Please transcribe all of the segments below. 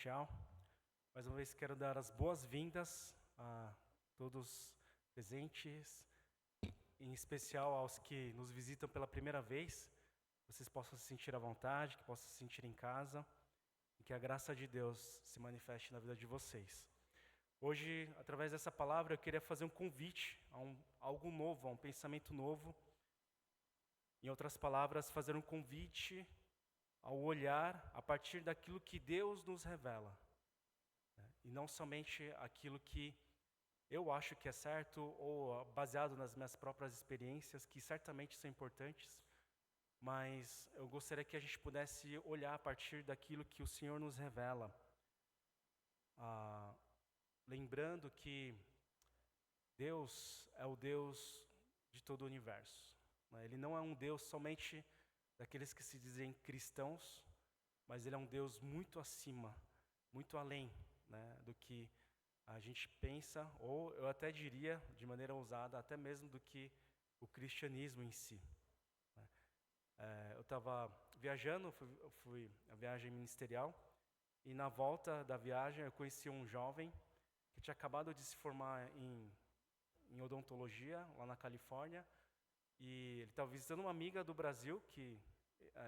Tchau. Mais uma vez quero dar as boas-vindas a todos presentes, em especial aos que nos visitam pela primeira vez. Vocês possam se sentir à vontade, que possam se sentir em casa e que a graça de Deus se manifeste na vida de vocês. Hoje, através dessa palavra, eu queria fazer um convite a algo novo, a um pensamento novo. Em outras palavras, fazer um convite ao olhar a partir daquilo que Deus nos revela. E não somente aquilo que eu acho que é certo ou baseado nas minhas próprias experiências, que certamente são importantes, mas eu gostaria que a gente pudesse olhar a partir daquilo que o Senhor nos revela. Lembrando que Deus é o Deus de todo o universo. Ele não é um Deus somente daqueles que se dizem cristãos, mas Ele é um Deus muito acima, muito além, do que a gente pensa, ou eu até diria, de maneira ousada, até mesmo do que o cristianismo em si. Eu estava viajando, eu fui a viagem ministerial, e na volta da viagem eu conheci um jovem que tinha acabado de se formar em odontologia, lá na Califórnia, e ele estava visitando uma amiga do Brasil que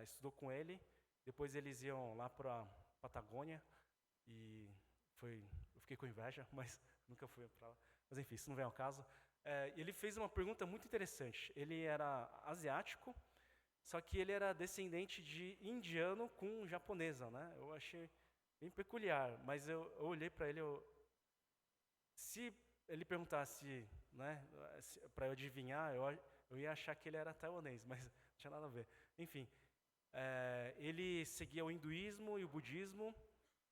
estudou com ele. Depois eles iam lá para a Patagônia, e eu fiquei com inveja, mas nunca fui para lá. Mas enfim, isso não vem ao caso. Ele fez uma pergunta muito interessante. Ele era asiático, só que ele era descendente de indiano com japonesa, né? Eu achei bem peculiar, mas eu olhei para ele, se ele perguntasse, né, para eu adivinhar, eu ia achar que ele era taiwanês, mas não tinha nada a ver. Enfim, ele seguia o hinduísmo e o budismo,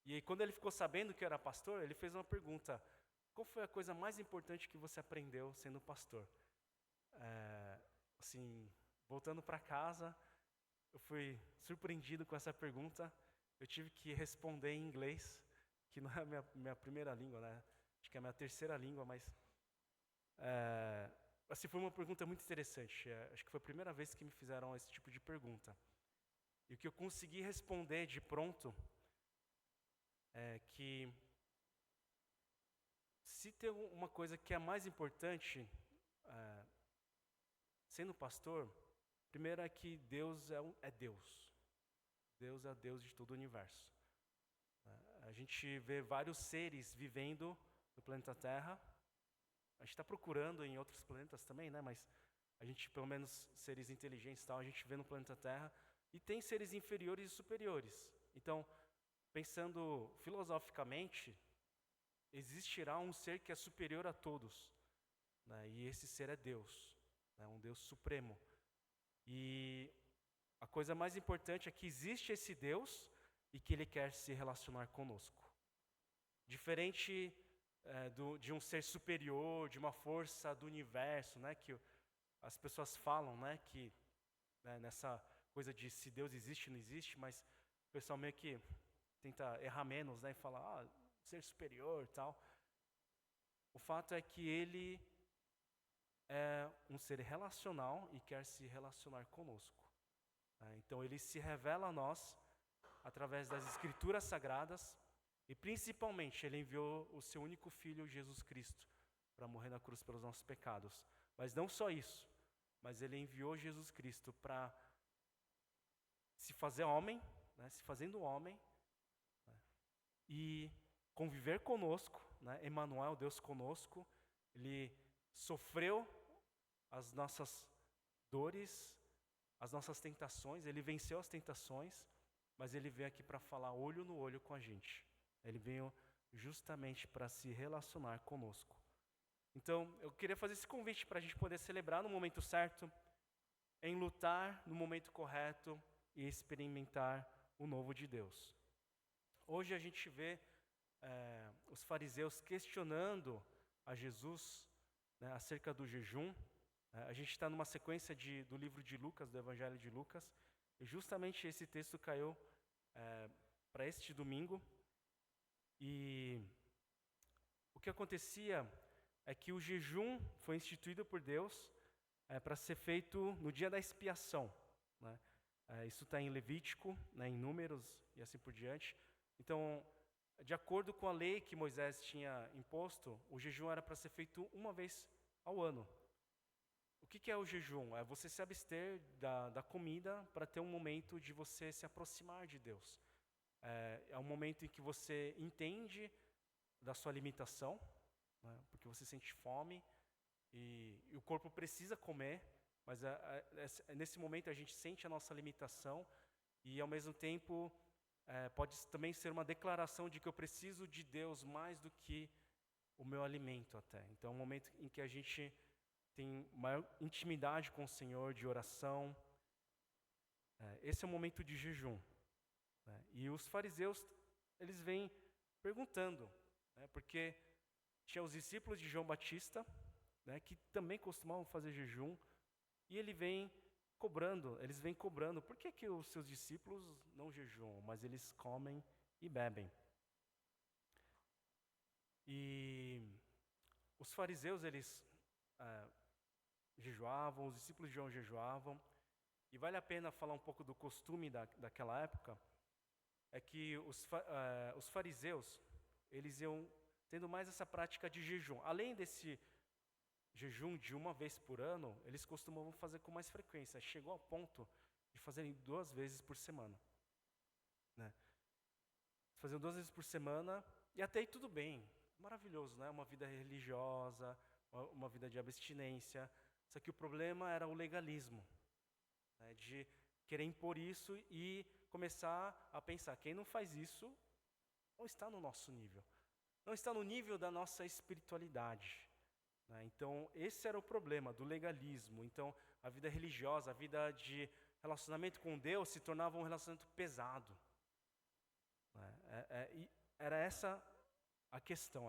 e aí, quando ele ficou sabendo que eu era pastor, ele fez uma pergunta: qual foi a coisa mais importante que você aprendeu sendo pastor? Assim, voltando para casa, eu fui surpreendido com essa pergunta. Eu tive que responder em inglês, que não é a minha primeira língua, né? Acho que é a minha terceira língua, mas assim, foi uma pergunta muito interessante. Acho que foi a primeira vez que me fizeram esse tipo de pergunta. E o que eu consegui responder de pronto é que se tem uma coisa que é mais importante, sendo pastor, primeiro é que Deus é Deus. Deus é Deus de todo o universo. A gente vê vários seres vivendo no planeta Terra. A gente está procurando em outros planetas também, né? Mas a gente, pelo menos seres inteligentes, tal, a gente vê no planeta Terra. E tem seres inferiores e superiores. Então, pensando filosoficamente, existirá um ser que é superior a todos, né? E esse ser é Deus, né? Um Deus supremo. E a coisa mais importante é que existe esse Deus e que Ele quer se relacionar conosco. Diferente de um ser superior, de uma força do universo, né? Que as pessoas falam, né? Que nessa coisa de se Deus existe ou não existe, mas o pessoal meio que tenta errar menos, né? E falar, ser superior, tal. O fato é que Ele é um ser relacional e quer se relacionar conosco. Então Ele se revela a nós através das Escrituras Sagradas e principalmente Ele enviou o seu único Filho, Jesus Cristo, para morrer na cruz pelos nossos pecados. Mas não só isso, mas Ele enviou Jesus Cristo para se fazer homem, né, se fazendo homem, né, e conviver conosco, né, Emmanuel, Deus conosco. Ele sofreu as nossas dores, as nossas tentações, Ele venceu as tentações, mas Ele veio aqui para falar olho no olho com a gente. Ele veio justamente para se relacionar conosco. Então, eu queria fazer esse convite para a gente poder celebrar no momento certo, em lutar no momento correto e experimentar o novo de Deus. Hoje a gente vê os fariseus questionando a Jesus, né, acerca do jejum. A gente está numa sequência do livro de Lucas, do Evangelho de Lucas, e justamente esse texto caiu para este domingo. E o que acontecia é que o jejum foi instituído por Deus para ser feito no dia da expiação, né? Isso está em Levítico, né, em Números e assim por diante. Então, de acordo com a lei que Moisés tinha imposto, o jejum era para ser feito uma vez ao ano. O que é o jejum? É você se abster da comida para ter um momento de você se aproximar de Deus. É um momento em que você entende da sua limitação, né, porque você sente fome e o corpo precisa comer, mas nesse momento a gente sente a nossa limitação e, ao mesmo tempo, pode também ser uma declaração de que eu preciso de Deus mais do que o meu alimento até. Então é um momento em que a gente tem maior intimidade com o Senhor, de oração. Esse é o momento de jejum. Né? E os fariseus, eles vêm perguntando, né, porque tinha os discípulos de João Batista, né, que também costumavam fazer jejum, e eles vêm cobrando, por que os seus discípulos não jejuam, mas eles comem e bebem? E os fariseus, eles jejuavam, os discípulos de João jejuavam, e vale a pena falar um pouco do costume daquela época, é que os fariseus, eles iam tendo mais essa prática de jejum. Além desse jejum de uma vez por ano, eles costumavam fazer com mais frequência. Chegou ao ponto de fazerem 2 vezes por semana. Né? Faziam 2 vezes por semana, e até aí tudo bem. Maravilhoso, né? Uma vida religiosa, uma vida de abstinência. Só que o problema era o legalismo. Né? De querer impor isso e começar a pensar, quem não faz isso não está no nosso nível. Não está no nível da nossa espiritualidade. Né? Então, esse era o problema do legalismo. Então, a vida religiosa, a vida de relacionamento com Deus se tornava um relacionamento pesado. Né? Era essa a questão.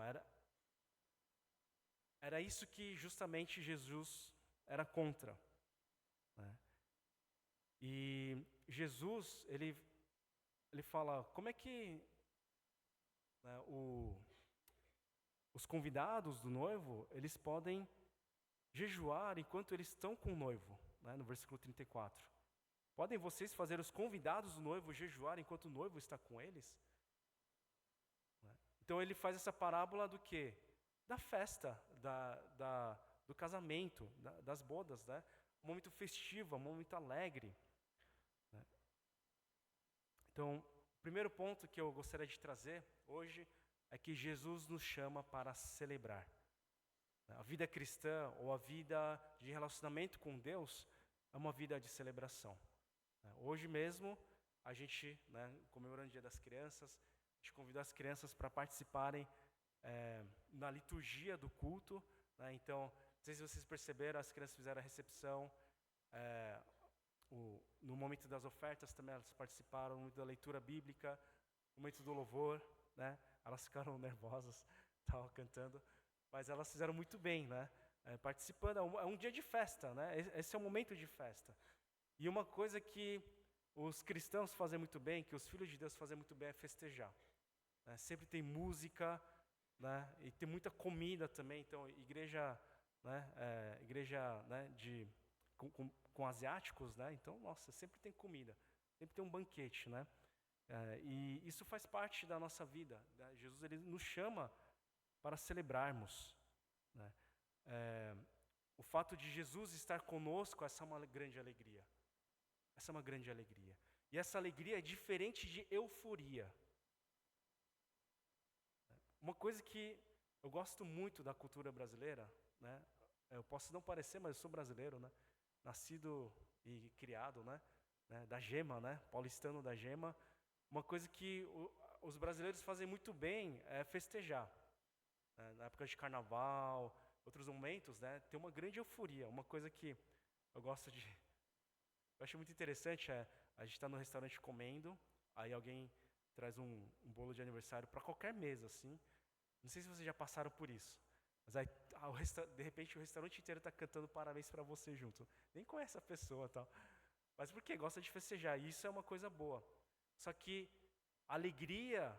Era isso que justamente Jesus era contra. Né? E Jesus, ele fala, como é que, né, os convidados do noivo, eles podem jejuar enquanto eles estão com o noivo, né, no versículo 34. Podem vocês fazer os convidados do noivo jejuar enquanto o noivo está com eles? Né? Então ele faz essa parábola do quê? Da festa, do casamento, das bodas, né? Um momento festivo, um momento alegre. Né? Então, o primeiro ponto que eu gostaria de trazer hoje é que Jesus nos chama para celebrar. A vida cristã ou a vida de relacionamento com Deus é uma vida de celebração. Hoje mesmo, a gente, né, comemorando o Dia das Crianças, a gente convidou as crianças para participarem na liturgia do culto. Né? Então, não sei se vocês perceberam, as crianças fizeram a recepção. No momento das ofertas também elas participaram, no momento da leitura bíblica, no momento do louvor. Né? Elas ficaram nervosas, estavam cantando, mas elas fizeram muito bem, né? Participando. É um dia de festa, né? Esse é um momento de festa. E uma coisa que os cristãos fazem muito bem, que os filhos de Deus fazem muito bem, é festejar. Né? Sempre tem música, né? E tem muita comida também. Então, igreja, né? Né? Com asiáticos, né? Então, nossa, sempre tem comida, sempre tem um banquete, né? E isso faz parte da nossa vida. Né? Jesus, ele nos chama para celebrarmos. Né? O fato de Jesus estar conosco, essa é uma grande alegria. Essa é uma grande alegria. E essa alegria é diferente de euforia. Uma coisa que eu gosto muito da cultura brasileira, né? Eu posso não parecer, mas eu sou brasileiro, né? Nascido e criado, né? Da Gema, né? Paulistano da Gema. Uma coisa que os brasileiros fazem muito bem é festejar. Na época de carnaval, outros momentos, né? Tem uma grande euforia. Uma coisa que eu acho muito interessante a gente estar no restaurante comendo, aí alguém traz um bolo de aniversário para qualquer mesa, assim. Não sei se vocês já passaram por isso. Mas aí, de repente, o restaurante inteiro está cantando parabéns para você junto. Nem conhece a pessoa, tal. Mas por quê? Gosta de festejar. E isso é uma coisa boa. Só que a alegria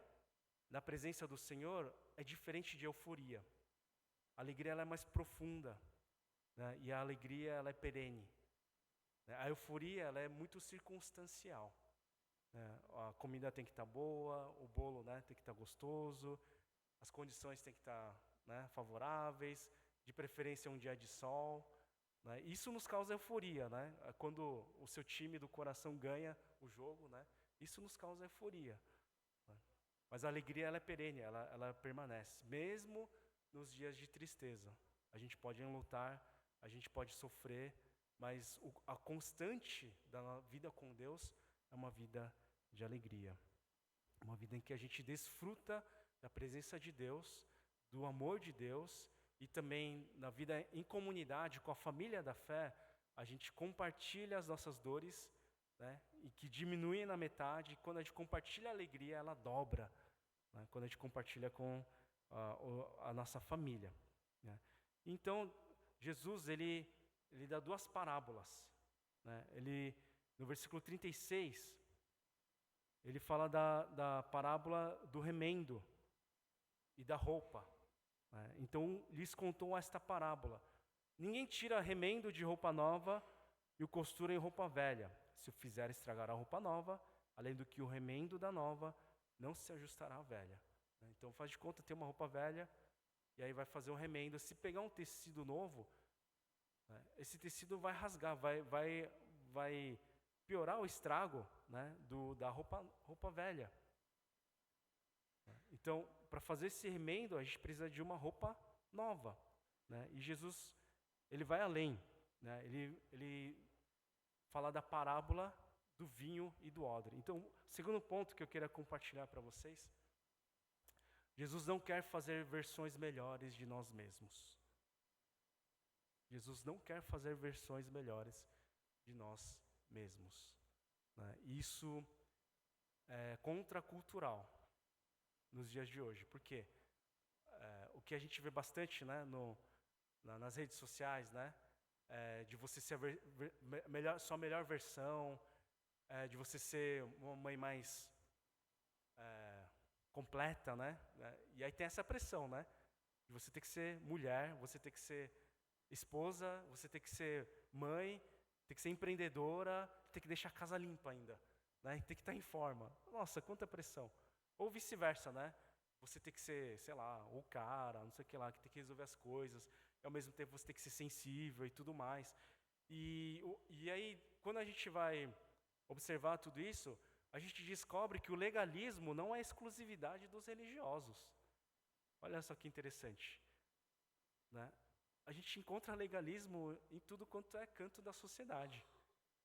na presença do Senhor é diferente de euforia. A alegria ela é mais profunda, né? E a alegria ela é perene. A euforia ela é muito circunstancial. né? A comida tem que estar boa, o bolo, né, tem que estar gostoso, as condições têm que estar, né, favoráveis, de preferência um dia de sol, né? Isso nos causa euforia, né? Quando o seu time do coração ganha o jogo, né? Isso nos causa euforia, né? Mas a alegria, ela é perene, ela permanece, mesmo nos dias de tristeza. A gente pode enlutar, a gente pode sofrer, mas a constante da vida com Deus é uma vida de alegria. Uma vida em que a gente desfruta da presença de Deus, do amor de Deus, e também na vida em comunidade, com a família da fé, a gente compartilha as nossas dores, né, e que diminuem na metade. E quando a gente compartilha a alegria, ela dobra, né, quando a gente compartilha com a nossa família, né. Então, Jesus, ele dá duas parábolas, né. No versículo 36, ele fala da parábola do remendo e da roupa, né. Então, lhes contou esta parábola: ninguém tira remendo de roupa nova e o costura em roupa velha. Se o fizer, estragar a roupa nova, além do que o remendo da nova não se ajustará à velha. Então, faz de conta, tem uma roupa velha, e aí vai fazer um remendo. Se pegar um tecido novo, né, esse tecido vai rasgar, vai piorar o estrago, né, da roupa velha. Então, para fazer esse remendo, a gente precisa de uma roupa nova, né? E Jesus, ele vai além, né? Ele fala da parábola do vinho e do odre. Então, o segundo ponto que eu queria compartilhar para vocês: Jesus não quer fazer versões melhores de nós mesmos. Jesus não quer fazer versões melhores de nós mesmos, né? Isso é contracultural nos dias de hoje. Por quê? O que a gente vê bastante, né, nas redes sociais, né, de você ser sua melhor versão, de você ser uma mãe mais completa, né? E aí tem essa pressão, né, de você ter que ser mulher, você ter que ser esposa, você ter que ser mãe, ter que ser empreendedora, ter que deixar a casa limpa ainda, né? Ter que estar em forma. Nossa, quanta pressão. Ou vice-versa, né? Você tem que ser, sei lá, o cara, não sei o que lá, que tem que resolver as coisas, e ao mesmo tempo você tem que ser sensível e tudo mais. E aí, quando a gente vai observar tudo isso, a gente descobre que o legalismo não é exclusividade dos religiosos. Olha só que interessante, né? A gente encontra legalismo em tudo quanto é canto da sociedade.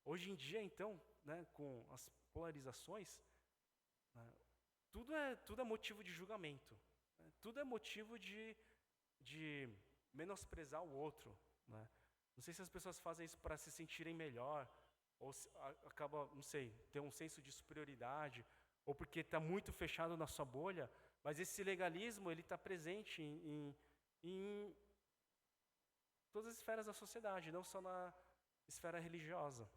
Hoje em dia, então, né, com as polarizações, né, tudo é motivo de julgamento, né? Tudo é motivo de menosprezar o outro, né? Não sei se as pessoas fazem isso para se sentirem melhor, ou acaba, não sei, ter um senso de superioridade, ou porque está muito fechado na sua bolha, mas esse legalismo, ele está presente em todas as esferas da sociedade, não só na esfera religiosa.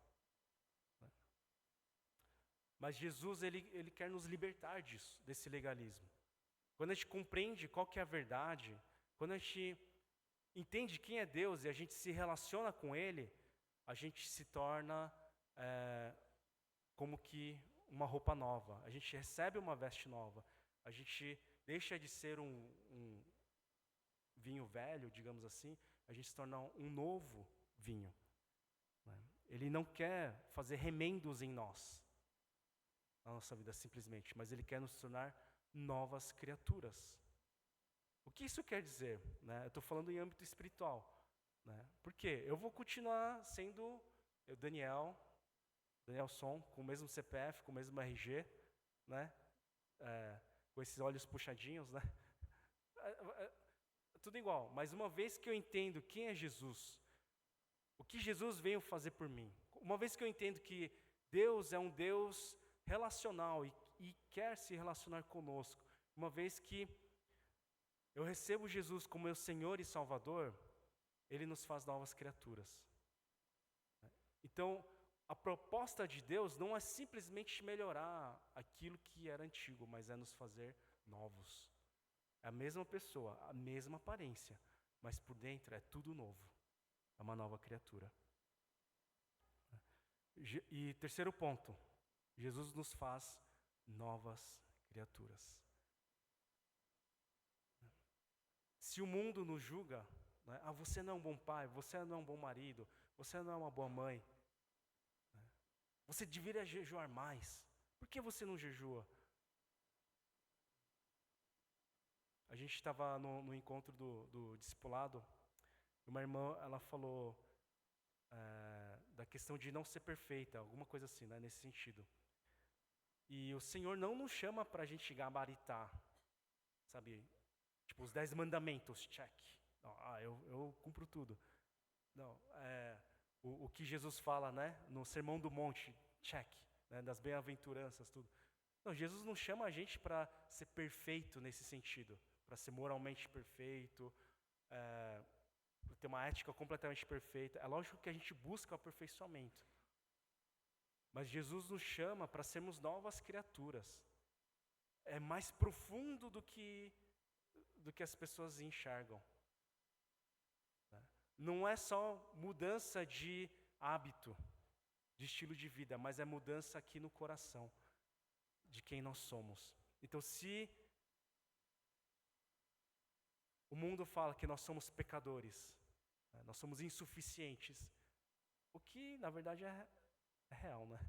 Mas Jesus, ele quer nos libertar disso, desse legalismo. Quando a gente compreende qual que é a verdade, quando a gente entende quem é Deus e a gente se relaciona com Ele, a gente se torna como que uma roupa nova. A gente recebe uma veste nova. A gente deixa de ser um vinho velho, digamos assim, a gente se torna um novo vinho, né? Ele não quer fazer remendos em nós, na nossa vida simplesmente, mas Ele quer nos tornar novas criaturas. O que isso quer dizer, né? Eu estou falando em âmbito espiritual, né? Por quê? Eu vou continuar sendo Danielson, com o mesmo CPF, com o mesmo RG, né? Com esses olhos puxadinhos, né? Tudo igual, mas uma vez que eu entendo quem é Jesus, o que Jesus veio fazer por mim, uma vez que eu entendo que Deus é um Deus relacional e quer se relacionar conosco, uma vez que eu recebo Jesus como meu Senhor e Salvador, Ele nos faz novas criaturas. Então, a proposta de Deus não é simplesmente melhorar aquilo que era antigo, mas é nos fazer novos. É a mesma pessoa, a mesma aparência, mas por dentro é tudo novo. É uma nova criatura. E terceiro ponto, Jesus nos faz novas criaturas. Se o mundo nos julga, né, você não é um bom pai, você não é um bom marido, você não é uma boa mãe, né, você deveria jejuar mais. Por que você não jejua? A gente estava no encontro do discipulado, uma irmã, ela falou da questão de não ser perfeita, alguma coisa assim, né, nesse sentido. E o Senhor não nos chama para a gente gabaritar, sabe? Tipo, os 10 mandamentos, check. Não, eu cumpro tudo. Não, o que Jesus fala, né, no Sermão do Monte, check, né, das bem-aventuranças, tudo. Não, Jesus não chama a gente para ser perfeito nesse sentido, para ser moralmente perfeito, para ter uma ética completamente perfeita. É lógico que a gente busca o aperfeiçoamento. Mas Jesus nos chama para sermos novas criaturas. É mais profundo do que as pessoas enxergam. Não é só mudança de hábito, de estilo de vida, mas é mudança aqui no coração de quem nós somos. Então, se o mundo fala que nós somos pecadores, né, nós somos insuficientes, o que na verdade é real, né?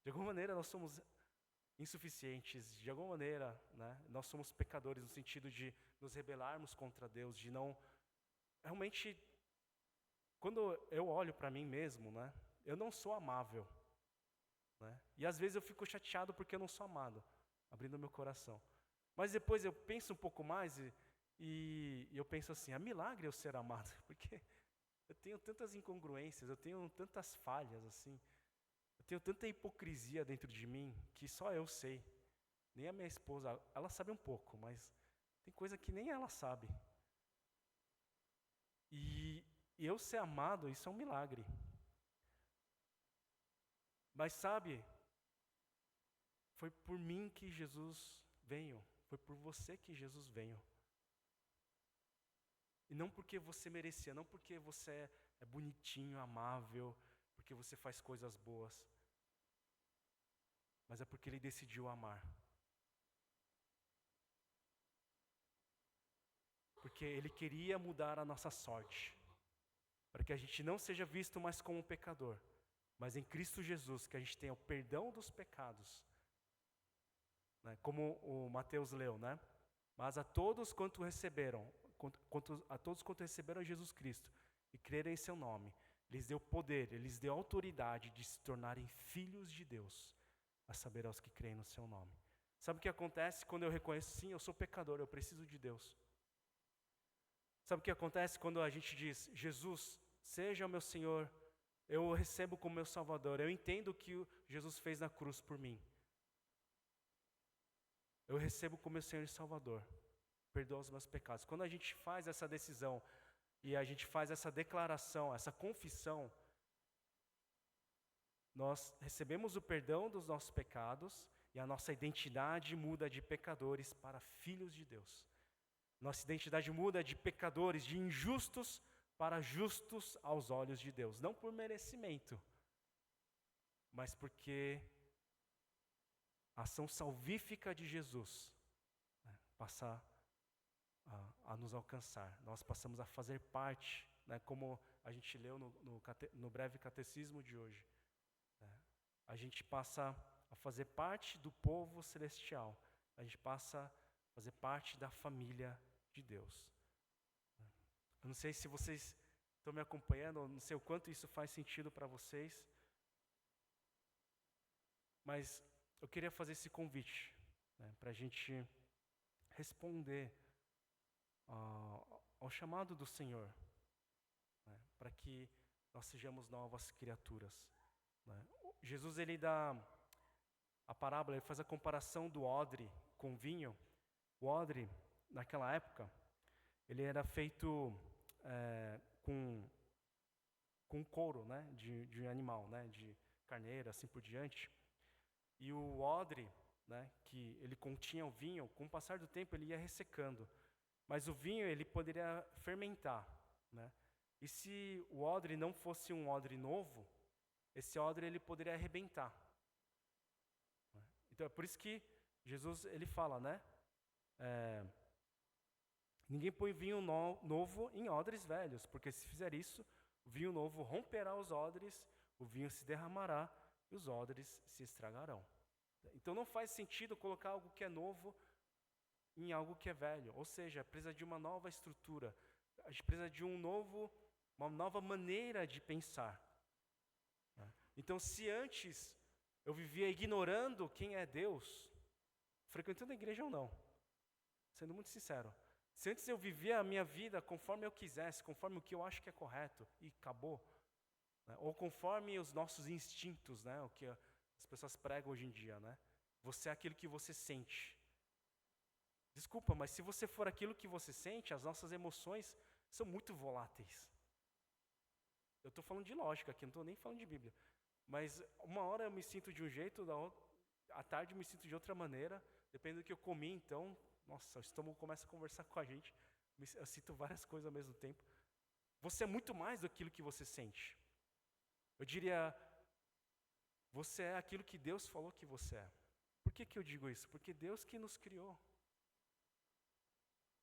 De alguma maneira nós somos insuficientes, de alguma maneira, né, nós somos pecadores no sentido de nos rebelarmos contra Deus, de não realmente, quando eu olho para mim mesmo, né, eu não sou amável, né, e às vezes eu fico chateado porque eu não sou amado, abrindo meu coração. Mas depois eu penso um pouco mais e eu penso assim, é milagre eu ser amado, porque eu tenho tantas incongruências, eu tenho tantas falhas assim, eu tenho tanta hipocrisia dentro de mim que só eu sei. Nem a minha esposa, ela sabe um pouco, mas tem coisa que nem ela sabe. E eu ser amado, isso é um milagre. Mas sabe, foi por mim que Jesus veio, foi por você que Jesus veio. E não porque você merecia, não porque você é bonitinho, amável, porque você faz coisas boas, mas é porque Ele decidiu amar. Porque Ele queria mudar a nossa sorte, para que a gente não seja visto mais como um pecador, mas em Cristo Jesus, que a gente tenha o perdão dos pecados, né? Como o Mateus leu, né? Mas a todos quanto receberam, a todos quanto receberam Jesus Cristo e creram em seu nome, lhes deu poder, lhes deu autoridade de se tornarem filhos de Deus, a saber aos que creem no seu nome. Sabe o que acontece quando eu reconheço, sim, eu sou pecador, eu preciso de Deus? Sabe o que acontece quando a gente diz, Jesus, seja o meu Senhor, eu o recebo como meu Salvador, eu entendo o que Jesus fez na cruz por mim. Eu recebo como meu Senhor e Salvador, perdoa os meus pecados. Quando a gente faz essa decisão e a gente faz essa declaração, essa confissão, nós recebemos o perdão dos nossos pecados e a nossa identidade muda de pecadores para filhos de Deus. Nossa identidade muda de pecadores, de injustos, para justos aos olhos de Deus. Não por merecimento, mas porque a ação salvífica de Jesus, né, passa a nos alcançar. Nós passamos a fazer parte, né, como a gente leu no breve catecismo de hoje. Né, a gente passa a fazer parte do povo celestial. A gente passa a fazer parte da família de Deus. Eu não sei se vocês estão me acompanhando, não sei o quanto isso faz sentido para vocês, mas eu queria fazer esse convite, né, para a gente responder ao chamado do Senhor, né, para que nós sejamos novas criaturas. Né. Jesus, ele dá a parábola, ele faz a comparação do odre com vinho. O odre, naquela época, ele era feito com couro, né, de animal, né, de carneiro, assim por diante. E o odre, né, que ele continha o vinho, com o passar do tempo ele ia ressecando. Mas o vinho ele poderia fermentar, né? E se o odre não fosse um odre novo, esse odre ele poderia arrebentar. Então é por isso que Jesus ele fala, né? Ninguém põe vinho novo em odres velhos, porque se fizer isso, o vinho novo romperá os odres, o vinho se derramará e os odres se estragarão. Então não faz sentido colocar algo que é novo em algo que é velho. Ou seja, precisa de uma nova estrutura. A gente precisa de uma nova maneira de pensar. Então, se antes eu vivia ignorando quem é Deus, frequentando a igreja ou não, sendo muito sincero, se antes eu vivia a minha vida conforme eu quisesse, conforme o que eu acho que é correto e acabou, né? Ou conforme os nossos instintos, né? O que as pessoas pregam hoje em dia, né? Você é aquilo que você sente. Desculpa, mas se você for aquilo que você sente, as nossas emoções são muito voláteis. Eu estou falando de lógica aqui, não estou nem falando de Bíblia. Mas uma hora eu me sinto de um jeito, à tarde eu me sinto de outra maneira, depende do que eu comi, então, nossa, o estômago começa a conversar com a gente, eu sinto várias coisas ao mesmo tempo. Você é muito mais do que você sente. Eu diria, você é aquilo que Deus falou que você é. Por que eu digo isso? Porque Deus que nos criou.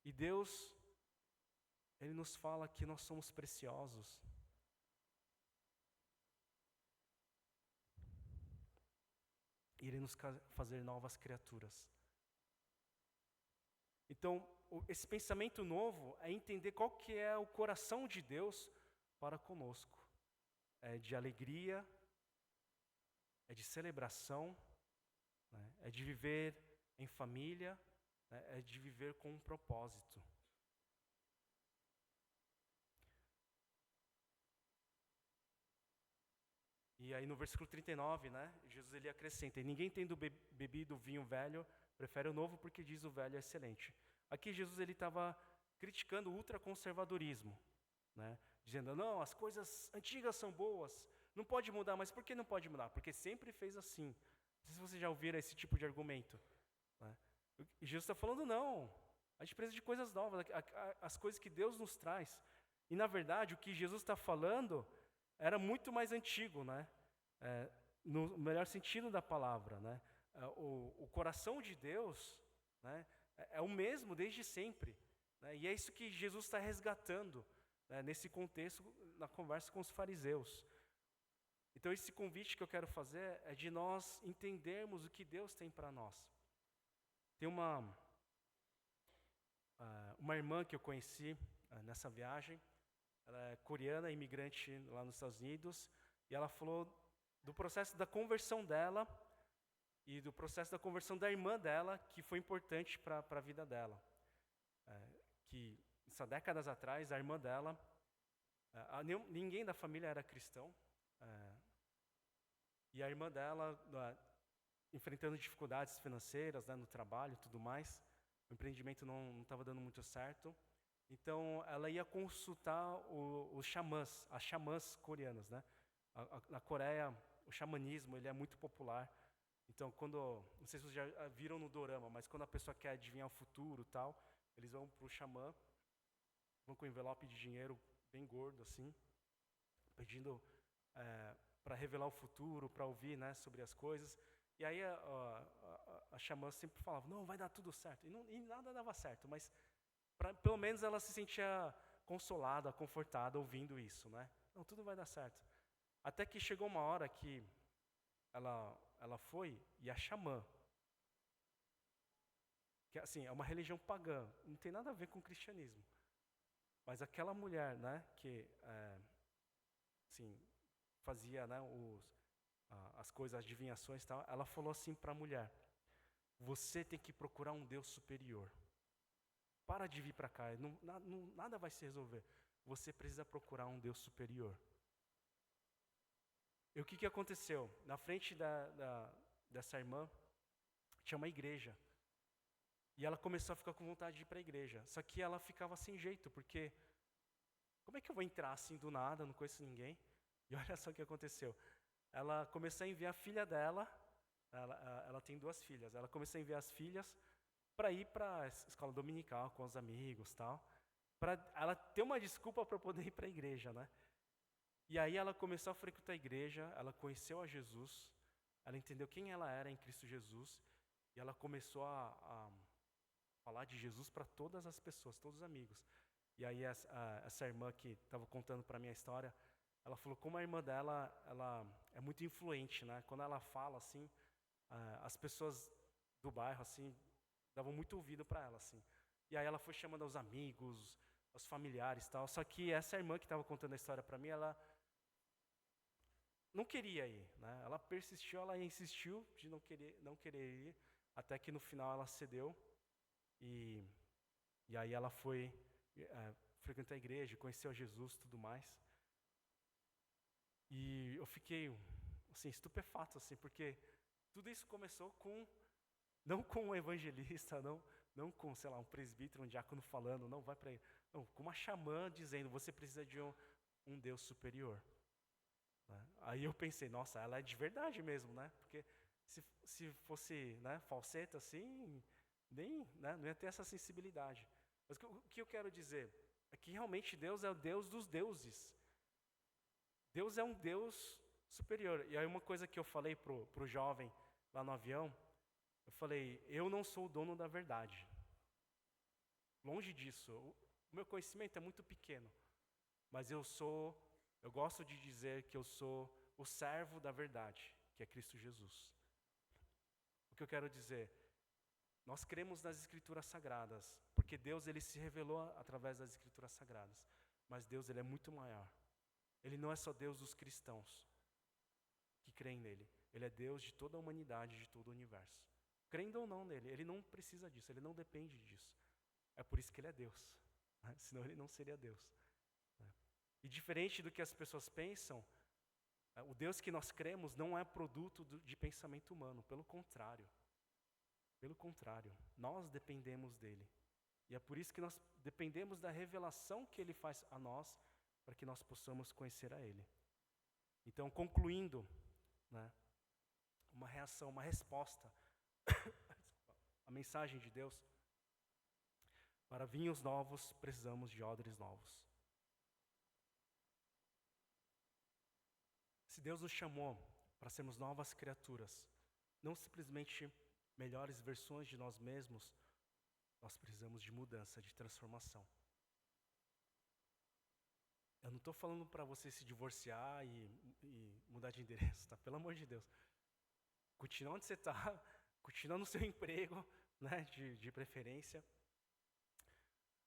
E Deus, Ele nos fala que nós somos preciosos. E Ele nos fazer novas criaturas. Então, esse pensamento novo é entender qual que é o coração de Deus para conosco. É de alegria, é de celebração, né? É de viver em família, né? É de viver com um propósito. E aí no versículo 39, né, Jesus ele acrescenta: ninguém tendo bebido vinho velho, prefere o novo porque diz o velho é excelente. Aqui Jesus ele estava criticando o ultraconservadorismo, né, dizendo, não, as coisas antigas são boas, não pode mudar, mas por que não pode mudar? Porque sempre fez assim. Não sei se vocês já ouviram esse tipo de argumento, né? E Jesus está falando, não, a gente precisa de coisas novas, as coisas que Deus nos traz. E na verdade o que Jesus está falando era muito mais antigo, né? No melhor sentido da palavra, né? O coração de Deus, né, é o mesmo desde sempre, né? E é isso que Jesus está resgatando, né, nesse contexto, na conversa com os fariseus. Então esse convite que eu quero fazer é de nós entendermos o que Deus tem para nós. Tem uma irmã que eu conheci nessa viagem. Ela é coreana, imigrante lá nos Estados Unidos, e ela falou do processo da conversão dela e do processo da conversão da irmã dela, que foi importante para a vida dela. Que, décadas atrás, a irmã dela, ninguém da família era cristão, e a irmã dela, enfrentando dificuldades financeiras, né, no trabalho e tudo mais, o empreendimento não estava dando muito certo. Então, ela ia consultar os xamãs, as xamãs coreanas, né? Na Coreia, o xamanismo ele é muito popular. Então, não sei se vocês já viram no dorama, mas quando a pessoa quer adivinhar o futuro, tal, eles vão para o xamã, vão com um envelope de dinheiro bem gordo, assim, pedindo para revelar o futuro, para ouvir, né, sobre as coisas. E aí a xamã sempre falava, não, vai dar tudo certo. E nada dava certo, mas pelo menos ela se sentia consolada, confortada ouvindo isso, né? Não, tudo vai dar certo. Até que chegou uma hora que ela foi e a xamã, que assim, é uma religião pagã, não tem nada a ver com o cristianismo. Mas aquela mulher, né, que assim, fazia, né, as coisas, as adivinhações e tal, ela falou assim para a mulher, você tem que procurar um Deus superior. Para de vir para cá, nada vai se resolver. Você precisa procurar um Deus superior. E o que aconteceu? Na frente dessa irmã, tinha uma igreja. E ela começou a ficar com vontade de ir para a igreja. Só que ela ficava sem jeito, porque como é que eu vou entrar assim do nada, não conheço ninguém? E olha só o que aconteceu. Ela começou a enviar a filha dela, ela tem 2 filhas, ela começou a enviar as filhas para ir para a escola dominical com os amigos, tal, para ela ter uma desculpa para poder ir para a igreja, né? E aí ela começou a frequentar a igreja, ela conheceu a Jesus, ela entendeu quem ela era em Cristo Jesus, e ela começou a falar de Jesus para todas as pessoas, todos os amigos. E aí essa irmã que estava contando para mim a história, ela falou como a irmã dela, ela é muito influente, né? Quando ela fala assim, as pessoas do bairro assim davam muito ouvido para ela assim. E aí ela foi chamando os amigos, os familiares, tal. Só que essa irmã que estava contando a história para mim, ela não queria ir, né? Ela persistiu, ela insistiu de não querer ir, até que no final ela cedeu e aí ela foi frequentar a igreja, conheceu Jesus, tudo mais. E eu fiquei assim estupefato assim, porque tudo isso começou não com um evangelista, não com, sei lá, um presbítero, um diácono falando, não vai para ele, não, com uma xamã dizendo, você precisa de um Deus superior. Né? Aí eu pensei, nossa, ela é de verdade mesmo, né? Porque se fosse, né, falseta assim, nem, né, não ia ter essa sensibilidade. Mas o que eu quero dizer é que realmente Deus é o Deus dos deuses. Deus é um Deus superior. E aí uma coisa que eu falei pro jovem lá no avião, eu falei, eu não sou o dono da verdade. Longe disso. O meu conhecimento é muito pequeno. Mas eu gosto de dizer que eu sou o servo da verdade, que é Cristo Jesus. O que eu quero dizer? Nós cremos nas Escrituras Sagradas, porque Deus ele se revelou através das Escrituras Sagradas. Mas Deus ele é muito maior. Ele não é só Deus dos cristãos que creem nele. Ele é Deus de toda a humanidade, de todo o universo. Crendo ou não nele, ele não precisa disso, ele não depende disso. É por isso que ele é Deus. Né? Senão ele não seria Deus. Né? E diferente do que as pessoas pensam, o Deus que nós cremos não é produto de pensamento humano. Pelo contrário. Pelo contrário, nós dependemos dele. E é por isso que nós dependemos da revelação que ele faz a nós, para que nós possamos conhecer a ele. Então, concluindo, né, uma reação, uma resposta à mensagem de Deus, para vinhos novos, precisamos de odres novos. Se Deus nos chamou para sermos novas criaturas, não simplesmente melhores versões de nós mesmos, nós precisamos de mudança, de transformação. Eu não estou falando para você se divorciar e mudar de endereço, tá? Pelo amor de Deus. Continua onde você está, continua no seu emprego, né, de preferência.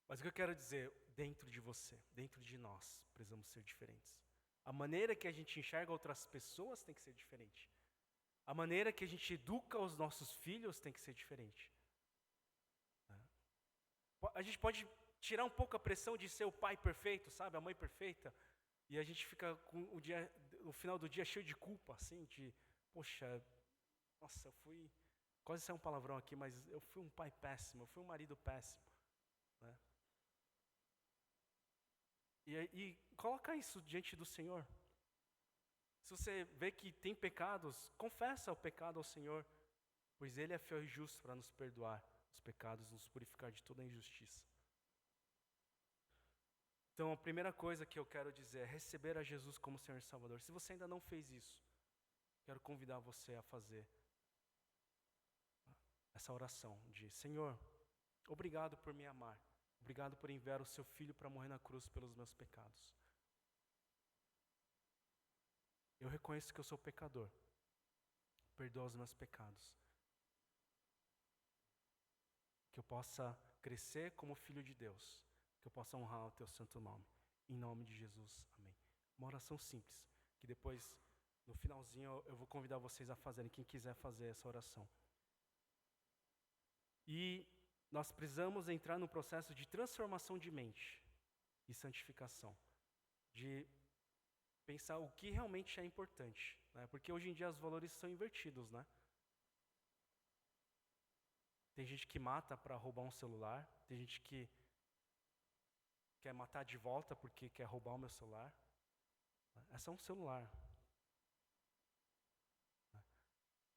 Mas o que eu quero dizer, dentro de você, dentro de nós, precisamos ser diferentes. A maneira que a gente enxerga outras pessoas tem que ser diferente. A maneira que a gente educa os nossos filhos tem que ser diferente. A gente pode tirar um pouco a pressão de ser o pai perfeito, sabe, a mãe perfeita, e a gente fica com no final do dia cheio de culpa, assim, de, poxa, nossa, eu fui, quase saiu um palavrão aqui, mas eu fui um pai péssimo, eu fui um marido péssimo, né? E coloca isso diante do Senhor. Se você vê que tem pecados, confessa o pecado ao Senhor, pois Ele é fiel e justo para nos perdoar os pecados, nos purificar de toda a injustiça. Então, a primeira coisa que eu quero dizer é receber a Jesus como Senhor e Salvador. Se você ainda não fez isso, quero convidar você a fazer essa oração de: Senhor, obrigado por me amar. Obrigado por enviar o seu Filho para morrer na cruz pelos meus pecados. Eu reconheço que eu sou pecador. Perdoa os meus pecados. Que eu possa crescer como filho de Deus. Que eu possa honrar o teu santo nome. Em nome de Jesus, amém. Uma oração simples, que depois, no finalzinho, eu vou convidar vocês a fazerem, quem quiser fazer essa oração. E nós precisamos entrar no processo de transformação de mente e santificação. De pensar o que realmente é importante, né? Porque hoje em dia os valores são invertidos, né? Tem gente que mata para roubar um celular, tem gente que quer matar de volta porque quer roubar o meu celular. É só um celular.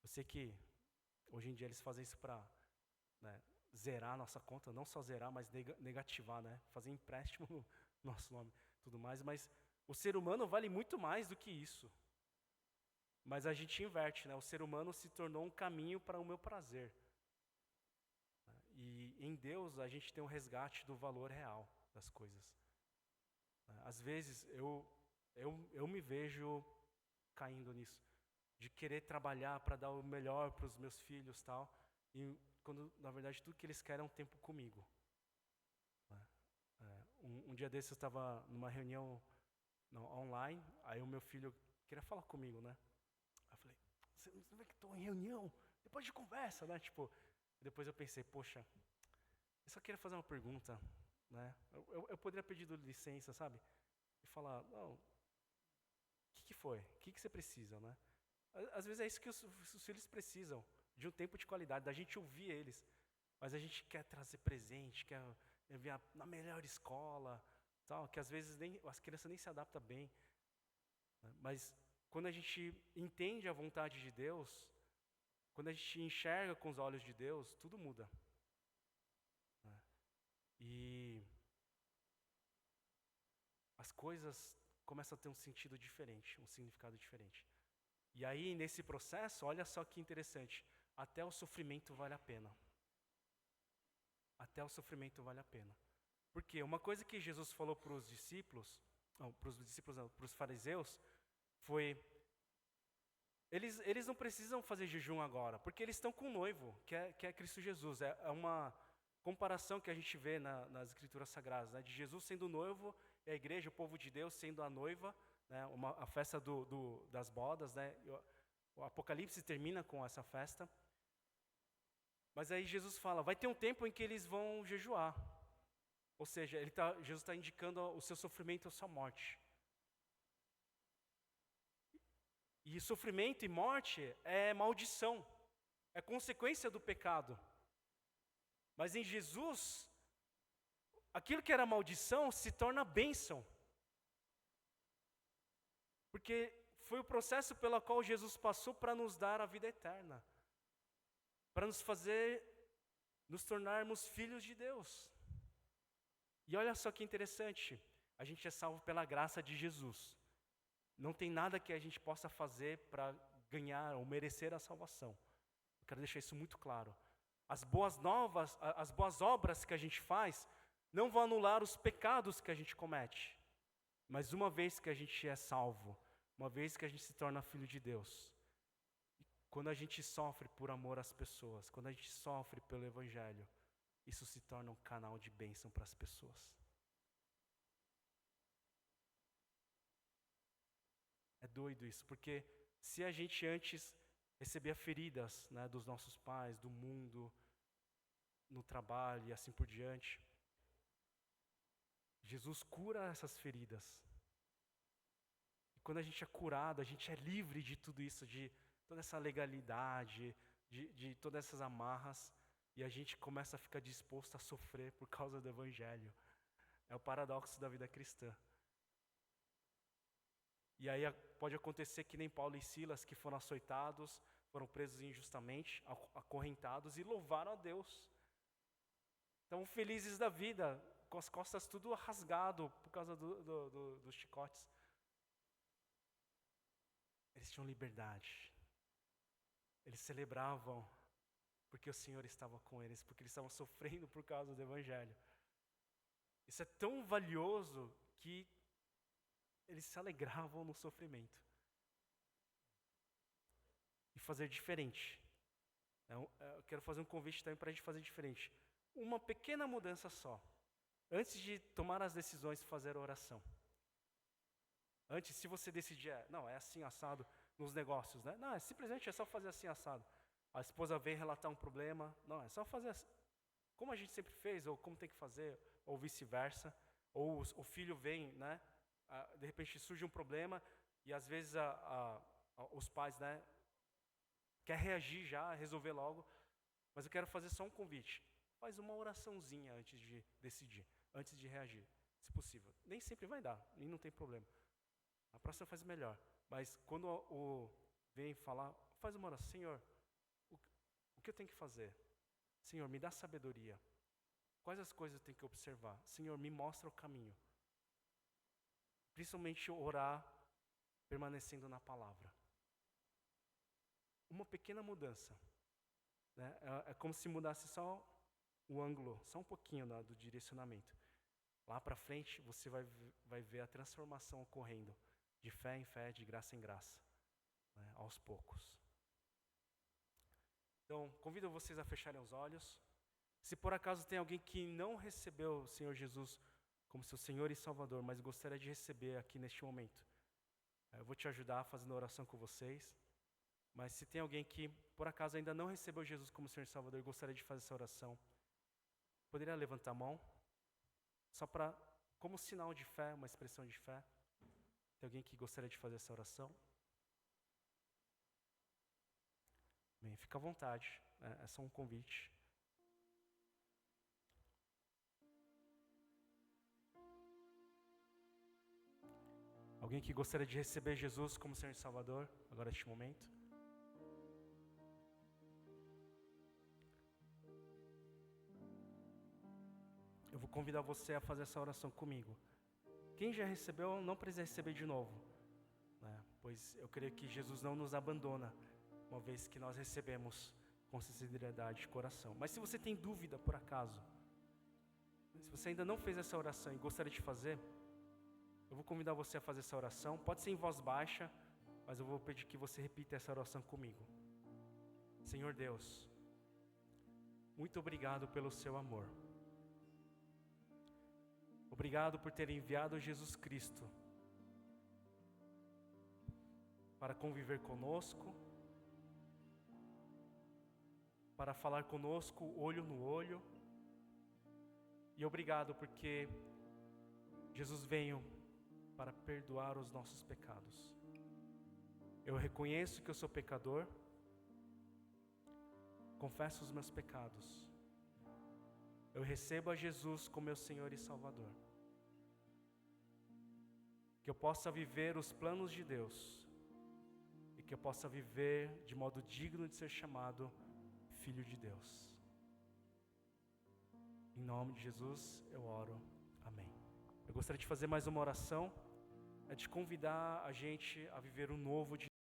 Eu sei que hoje em dia eles fazem isso para, né, zerar a nossa conta, não só zerar, mas negativar, né? Fazer empréstimo no nosso nome, tudo mais, mas o ser humano vale muito mais do que isso. Mas a gente inverte, né? O ser humano se tornou um caminho para o meu prazer. E em Deus a gente tem um resgate do valor real das coisas. Às vezes eu me vejo caindo nisso, de querer trabalhar para dar o melhor para os meus filhos, tal, e quando na verdade tudo que eles querem é um tempo comigo. Um dia desses eu estava numa reunião online, aí o meu filho queria falar comigo, né? Aí eu falei, você não vê que estou em reunião? Depois de conversa, né? Tipo, depois eu pensei, poxa, eu só queria fazer uma pergunta, né? Eu poderia pedir licença, sabe? E falar, não, o que foi? O que você precisa, né? Às vezes é isso que os filhos precisam, de um tempo de qualidade, da gente ouvir eles. Mas a gente quer trazer presente, quer enviar na melhor escola, tal, que às vezes as crianças nem se adaptam bem. Né? Mas quando a gente entende a vontade de Deus, quando a gente enxerga com os olhos de Deus, tudo muda. Né? E as coisas começam a ter um sentido diferente, um significado diferente. E aí, nesse processo, olha só que interessante, até o sofrimento vale a pena. Até o sofrimento vale a pena. Porque uma coisa que Jesus falou para os discípulos, para os fariseus, foi: eles não precisam fazer jejum agora, porque eles estão com o noivo, que é Cristo Jesus. É uma comparação que a gente vê nas Escrituras Sagradas, né, de Jesus sendo o noivo, e a igreja, o povo de Deus, sendo a noiva, né, a festa das bodas. Né, o Apocalipse termina com essa festa. Mas aí Jesus fala, vai ter um tempo em que eles vão jejuar. Ou seja, Jesus está indicando o seu sofrimento e a sua morte. E sofrimento e morte é maldição, é consequência do pecado. Mas em Jesus, aquilo que era maldição se torna bênção. Porque foi o processo pelo qual Jesus passou para nos dar a vida eterna. Para nos tornarmos filhos de Deus. E olha só que interessante, a gente é salvo pela graça de Jesus. Não tem nada que a gente possa fazer para ganhar ou merecer a salvação. Eu quero deixar isso muito claro. As boas obras que a gente faz não vão anular os pecados que a gente comete. Mas uma vez que a gente é salvo, uma vez que a gente se torna filho de Deus, quando a gente sofre por amor às pessoas, quando a gente sofre pelo Evangelho, isso se torna um canal de bênção para as pessoas. É doido isso, porque se a gente antes recebia feridas, né, dos nossos pais, do mundo, no trabalho e assim por diante, Jesus cura essas feridas. E quando a gente é curado, a gente é livre de tudo isso, de toda essa legalidade, de todas essas amarras, e a gente começa a ficar disposto a sofrer por causa do Evangelho. É o paradoxo da vida cristã. E aí pode acontecer que nem Paulo e Silas, que foram açoitados, foram presos injustamente, acorrentados, e louvaram a Deus. Então, felizes da vida, com as costas tudo rasgado por causa dos chicotes. Eles tinham liberdade. Eles celebravam porque o Senhor estava com eles, porque eles estavam sofrendo por causa do Evangelho. Isso é tão valioso que eles se alegravam no sofrimento. E fazer diferente. Eu quero fazer um convite também para a gente fazer diferente. Uma pequena mudança só. Antes de tomar as decisões, fazer a oração. Antes, se você decidir, não, é assim assado nos negócios, né? Não, simplesmente é só fazer assim assado. A esposa vem relatar um problema, não, é só fazer assim, como a gente sempre fez, ou como tem que fazer, ou vice-versa. Ou o filho vem, né? De repente surge um problema e às vezes os pais, né, quer reagir já, resolver logo. Mas eu quero fazer só um convite. Faz uma oraçãozinha antes de decidir, antes de reagir, se possível. Nem sempre vai dar, e não tem problema. A próxima faz melhor. Mas quando vem falar, faz uma oração. Senhor, o que eu tenho que fazer? Senhor, me dá sabedoria. Quais as coisas eu tenho que observar? Senhor, me mostra o caminho. Principalmente orar permanecendo na palavra. uma pequena mudança, né? É como se mudasse só o ângulo, só um pouquinho do direcionamento. Lá para frente, você vai ver a transformação ocorrendo, de fé em fé, de graça em graça, né? Aos poucos. Então, convido vocês a fecharem os olhos. Se por acaso tem alguém que não recebeu o Senhor Jesus como seu Senhor e Salvador, mas gostaria de receber aqui neste momento, eu vou te ajudar fazendo oração com vocês. Mas se tem alguém que por acaso ainda não recebeu Jesus como Senhor e Salvador e gostaria de fazer essa oração, poderia levantar a mão? Só como sinal de fé, uma expressão de fé. Tem alguém que gostaria de fazer essa oração? Bem, fica à vontade, é só um convite. Alguém que gostaria de receber Jesus como Senhor e Salvador, agora neste momento? Eu vou convidar você a fazer essa oração comigo. Quem já recebeu, não precisa receber de novo, né? Pois eu creio que Jesus não nos abandona, uma vez que nós recebemos com sinceridade de coração. Mas se você tem dúvida, por acaso, se você ainda não fez essa oração e gostaria de fazer, eu vou convidar você a fazer essa oração. Pode ser em voz baixa, mas eu vou pedir que você repita essa oração comigo. Senhor Deus, muito obrigado pelo seu amor. Obrigado por ter enviado Jesus Cristo para conviver conosco, para falar conosco olho no olho. E obrigado porque Jesus veio para perdoar os nossos pecados. Eu reconheço que eu sou pecador, confesso os meus pecados. Eu recebo a Jesus como meu Senhor e Salvador. Que eu possa viver os planos de Deus e que eu possa viver de modo digno de ser chamado Filho de Deus. Em nome de Jesus eu oro. Amém. Eu gostaria de fazer mais uma oração, de convidar a gente a viver um novo dia.